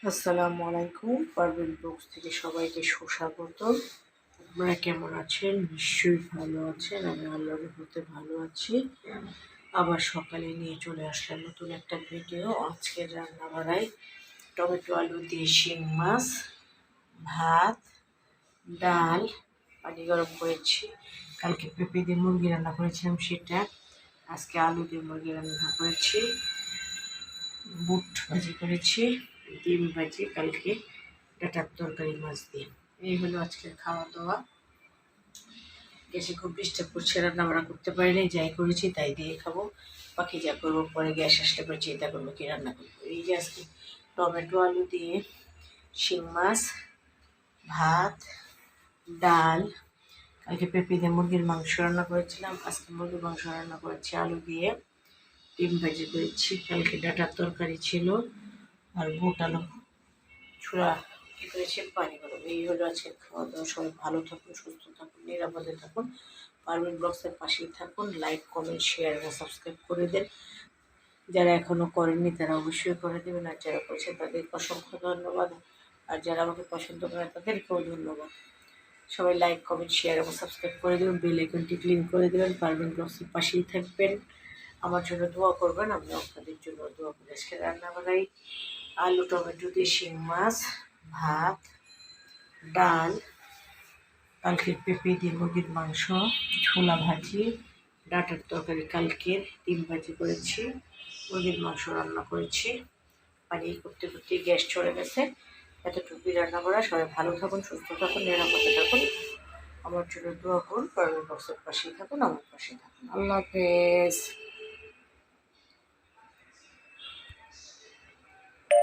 আসসালামু আলাইকুম। পারভিন ব্লগস থেকে সবাইকে সুস্বাগত। আপনারা কেমন আছেন? নিশ্চয়ই ভালো আছেন। আমি আল্লাহর রহমতে ভালো আছি। আবার সকালে নিয়ে চলে আসলাম নতুন একটা ভিডিও। আজকের রান্না বাড়াই টমেটো আলু দিয়ে শিং মাছ, ভাত, ডাল, পানি গরম করেছি। কালকে পেঁপে দিয়ে মুরগি রান্না করেছিলাম সেটা, আজকে আলু দিয়ে মুরগি রান্না করেছি। বুট ভাজি করেছি, ডিম ভাজি, কালকে ডাটার তরকারি মাছ দিয়ে। এই হলো আজকের খাওয়া দাওয়া। গ্যাসে খুব ডিস্টার্ব করছে, রান্না বান্না করতে পারিনি, যাই করেছি তাই দিয়ে খাবো। বাকি যা করবো পরে, গ্যাস আসলে পরে চিন্তা করবো কি রান্না করবো। এই যে আজকে টমেটো আলু দিয়ে শিং মাছ, ভাত, ডাল, কালকে পেঁপে দিয়ে মুরগির মাংস রান্না করেছিলাম, আজকে মুরগির মাংস রান্না করেছি আলু দিয়ে, ডিম ভাজি করেছি, কালকে ডাটার তরকারি ছিল, আর বুট আলু ছোড়া কী করেছি পানি গরম। এই হলো আজকের খাওয়া দাওয়া। সবাই ভালো থাকুন, সুস্থ থাকুন, নিরাপদে থাকুন। পারভিন ব্লগসের পাশেই থাকুন। লাইক, কমেন্ট, শেয়ার এবং সাবস্ক্রাইব করে দেন। যারা এখনও করেননি তারা অবশ্যই করে দেবেন, আর যারা করেছেন তাদেরকে অসংখ্য ধন্যবাদ। আর যারা আমাকে পছন্দ করে তাদেরকেও ধন্যবাদ। সবাই লাইক, কমেন্ট, শেয়ার এবং সাবস্ক্রাইব করে দেবেন। বেল আইকনটি ক্লিক করে দেবেন। পারভিন ব্লগসের পাশেই থাকবেন। আমার জন্য দোয়া করবেন, আমি আপনাদের জন্য দোয়া করি। আজকে রান্না বাড়াই আলু টমেটো দিয়ে শিং মাছ, ভাত, ডাল, কালকের পেঁপে দিয়ে মুরগির মাংস, ছোলা ভাজি, ডাঁটার তরকারি কালকের, ডিম ভাজি করেছি, মুরগির মাংস রান্না করেছি। পানি করতে করতে গ্যাস চলে গেছে। এতটুকুই রান্না করা। সবাই ভালো থাকুন, সুস্থ থাকুন, নিরাপদে থাকুন। আমার জন্য দোয়া করুন। পারভিন ব্লগসের পাশেই থাকুন, আমার পাশেই থাকুন। আল্লাহ হাফেজ।